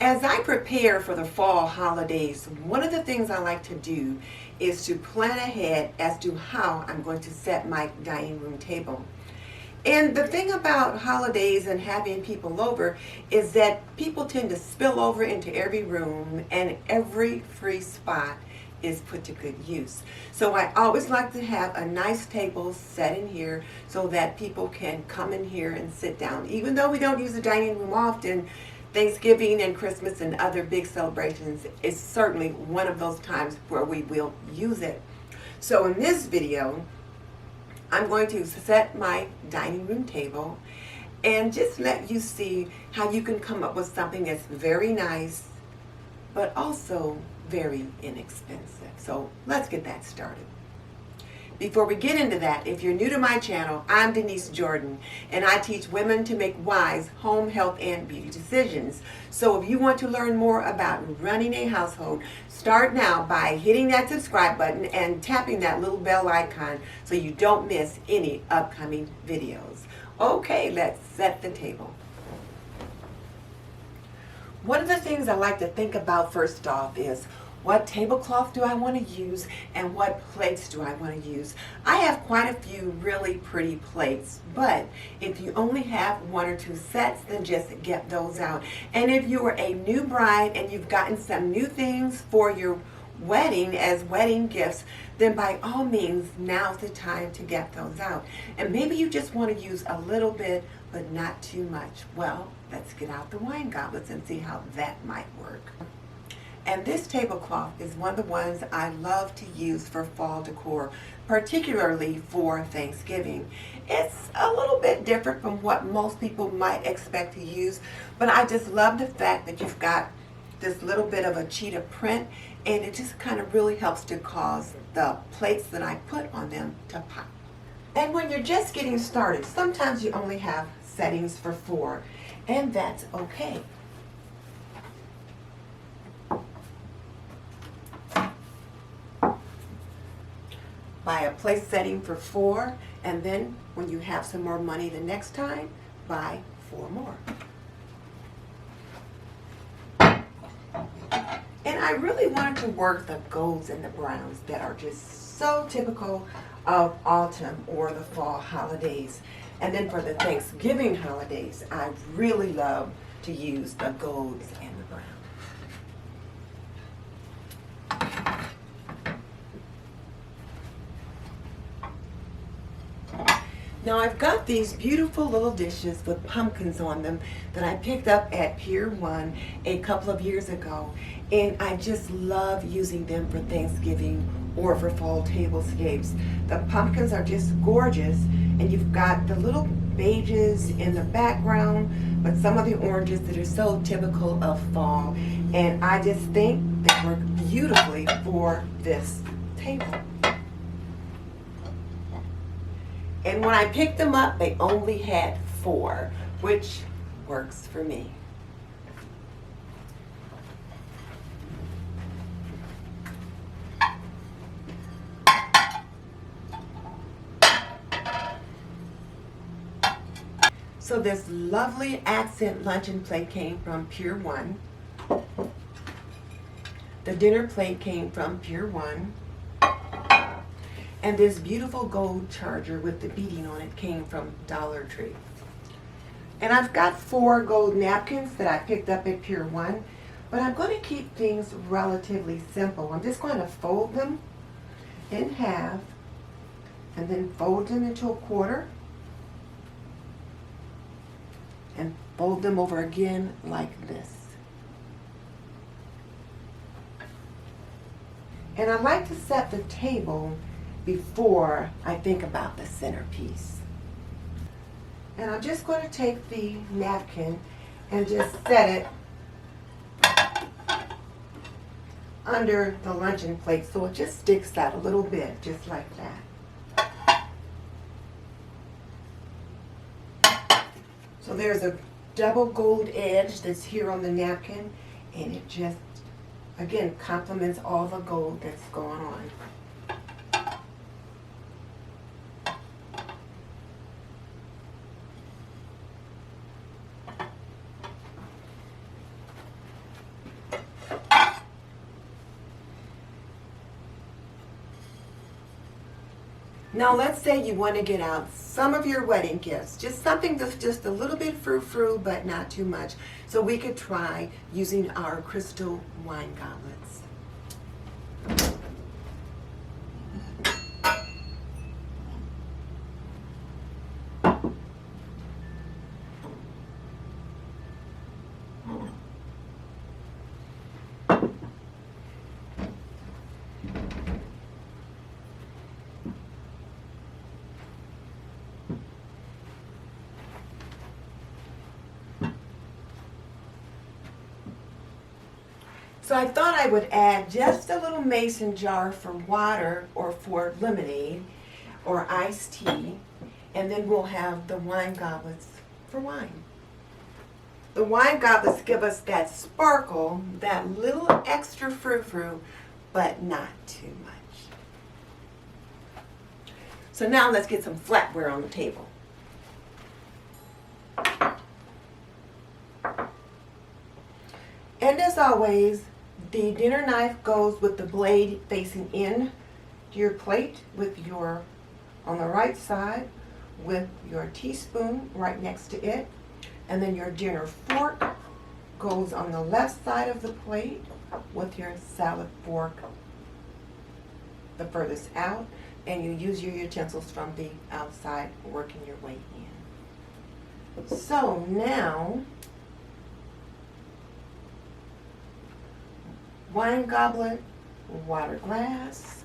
As I prepare for the fall holidays, one of the things I like to do is to plan ahead as to how I'm going to set my dining room table. And the thing about holidays and having people over is that people tend to spill over into every room, and every free spot is put to good use. So I always like to have a nice table set in here so that people can come in here and sit down. Even though we don't use the dining room often, Thanksgiving and Christmas and other big celebrations is certainly one of those times where we will use it. So in this video, I'm going to set my dining room table and just let you see how you can come up with something that's very nice, but also very inexpensive. So let's get that started. Before we get into that, if you're new to my channel, I'm Denise Jordan, and I teach women to make wise home, health, and beauty decisions. So if you want to learn more about running a household, start now by hitting that subscribe button and tapping that little bell icon so you don't miss any upcoming videos. Okay, let's set the table. One of the things I like to think about first off is, what tablecloth do I want to use and what plates do I want to use? I have quite a few really pretty plates, but if you only have one or two sets, then just get those out. And if you are a new bride and you've gotten some new things for your wedding as wedding gifts, then by all means, now's the time to get those out. And maybe you just want to use a little bit, but not too much. Well, let's get out the wine goblets and see how that might work. And this tablecloth is one of the ones I love to use for fall decor, particularly for Thanksgiving. It's a little bit different from what most people might expect to use, but I just love the fact that you've got this little bit of a cheetah print, and it just kind of really helps to cause the plates that I put on them to pop. And when you're just getting started, sometimes you only have settings for 4, and that's okay. Buy a place setting for 4, and then when you have some more money the next time, buy 4 more. And I really wanted to work the golds and the browns that are just so typical of autumn or the fall holidays. And then for the Thanksgiving holidays, I really love to use the golds and the browns. Now I've got these beautiful little dishes with pumpkins on them that I picked up at Pier 1 a couple of years ago, and I just love using them for Thanksgiving or for fall tablescapes. The pumpkins are just gorgeous, and you've got the little beiges in the background, but some of the oranges that are so typical of fall, and I just think they work beautifully for this table. And when I picked them up, they only had 4, which works for me. So this lovely accent luncheon plate came from Pier 1. The dinner plate came from Pier 1. And this beautiful gold charger with the beading on it came from Dollar Tree. And I've got 4 gold napkins that I picked up at Pier 1, but I'm going to keep things relatively simple. I'm just going to fold them in half and then fold them into a quarter and fold them over again like this. And I like to set the table before I think about the centerpiece. And I'm just going to take the napkin and just set it under the luncheon plate so it just sticks out a little bit, just like that. So there's a double gold edge that's here on the napkin, and it just, again, complements all the gold that's going on. Now let's say you want to get out some of your wedding gifts, just something that's just a little bit frou-frou but not too much. So we could try using our crystal wine goblets. So I thought I would add just a little mason jar for water or for lemonade or iced tea, and then we'll have the wine goblets for wine. The wine goblets give us that sparkle, that little extra frou-frou, but not too much. So now let's get some flatware on the table. And as always, the dinner knife goes with the blade facing in to your plate with your, on the right side, with your teaspoon right next to it. And then your dinner fork goes on the left side of the plate with your salad fork the furthest out. And you use your utensils from the outside, working your way in. So now, wine goblet, water glass.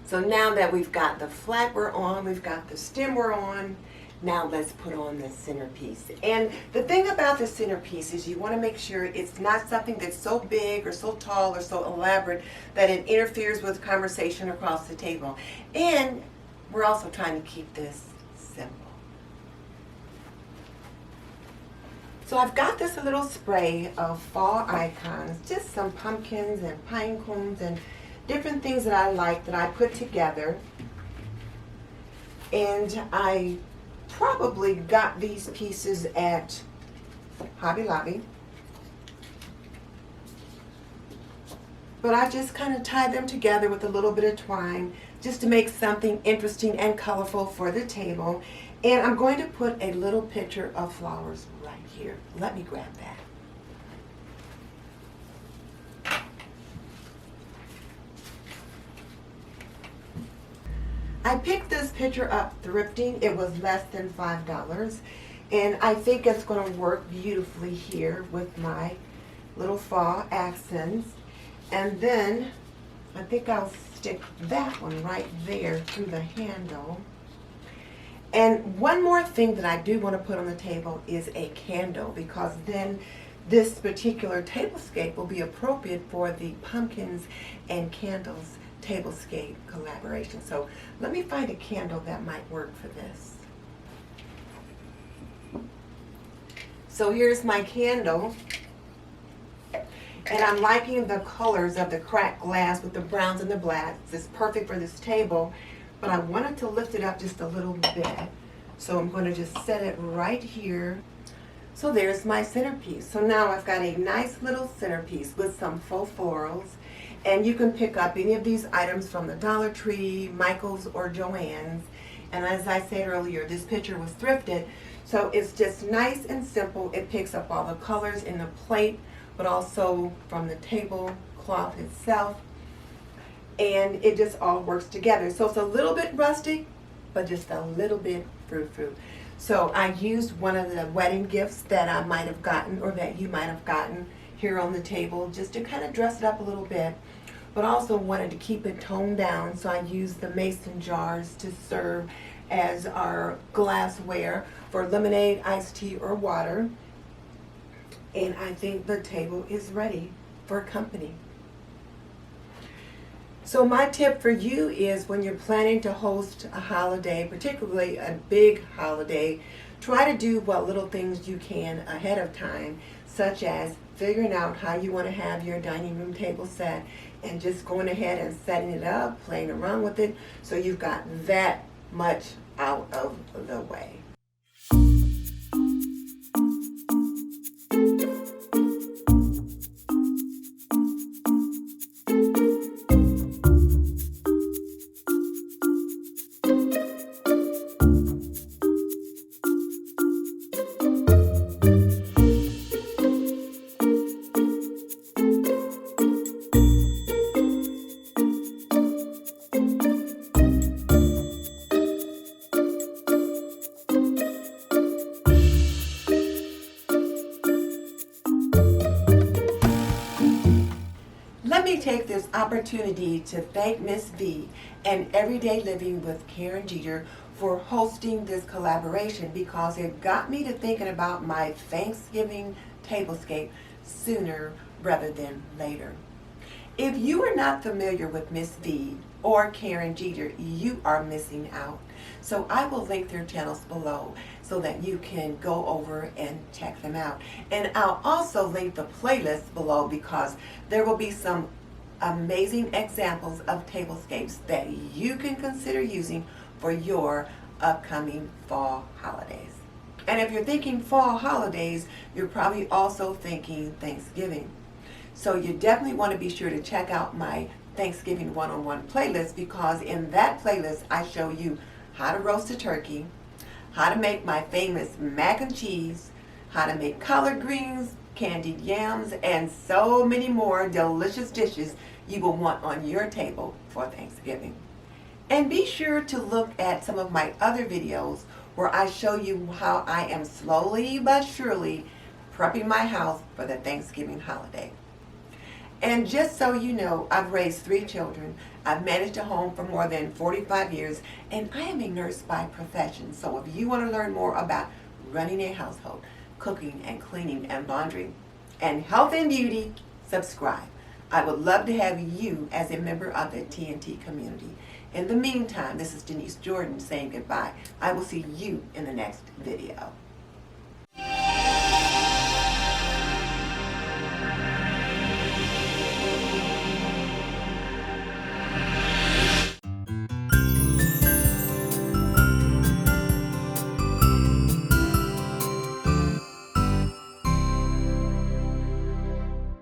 So now that we've got the flatware on, we've got the stemware on, now let's put on the centerpiece. And the thing about the centerpiece is you want to make sure it's not something that's so big or so tall or so elaborate that it interferes with conversation across the table. And we're also trying to keep this simple. So I've got this little spray of fall icons, just some pumpkins and pine cones and different things that I like that I put together. And I probably got these pieces at Hobby Lobby. But I just kind of tied them together with a little bit of twine just to make something interesting and colorful for the table. And I'm going to put a little picture of flowers right here. Let me grab that. I picked this picture up thrifting. It was less than $5. And I think it's going to work beautifully here with my little fall accents. And then I think I'll stick that one right there through the handle. And one more thing that I do want to put on the table is a candle, because then this particular tablescape will be appropriate for the Pumpkins and Candles Tablescape collaboration. So let me find a candle that might work for this. So here's my candle, and I'm liking the colors of the cracked glass with the browns and the blacks. It's perfect for this table, but I wanted to lift it up just a little bit. So I'm going to just set it right here. So there's my centerpiece. So now I've got a nice little centerpiece with some faux florals. And you can pick up any of these items from the Dollar Tree, Michael's, or Joann's. And as I said earlier, this picture was thrifted. So it's just nice and simple. It picks up all the colors in the plate, but also from the tablecloth itself. And it just all works together. So it's a little bit rustic, but just a little bit frou-frou. So I used one of the wedding gifts that I might have gotten, or that you might have gotten, here on the table, just to kind of dress it up a little bit, but also wanted to keep it toned down. So I used the mason jars to serve as our glassware for lemonade, iced tea, or water. And I think the table is ready for company. So my tip for you is, when you're planning to host a holiday, particularly a big holiday, Try to do what little things you can ahead of time, such as figuring out how you want to have your dining room table set and just going ahead and setting it up, playing around with it, so you've got that much out of the way. Let me take this opportunity to thank Miss Vee and Everyday Living with Karen Jeter for hosting this collaboration, because it got me to thinking about my Thanksgiving tablescape sooner rather than later. If you are not familiar with Miss Vee or Karen Jeter, you are missing out. So I will link their channels below so that you can go over and check them out. And I'll also link the playlist below, because there will be some amazing examples of tablescapes that you can consider using for your upcoming fall holidays. And if you're thinking fall holidays, you're probably also thinking Thanksgiving. So you definitely want to be sure to check out my Thanksgiving one-on-one playlist, because in that playlist I show you how to roast a turkey, how to make my famous mac and cheese, how to make collard greens, candied yams, and so many more delicious dishes you will want on your table for Thanksgiving. And be sure to look at some of my other videos where I show you how I am slowly but surely prepping my house for the Thanksgiving holiday. And just so you know, I've raised 3 children. I've managed a home for more than 45 years, and I am a nurse by profession. So if you want to learn more about running a household, cooking and cleaning and laundry, and health and beauty, subscribe. I would love to have you as a member of the TNT community. In the meantime, this is Denise Jordan saying goodbye. I will see you in the next video.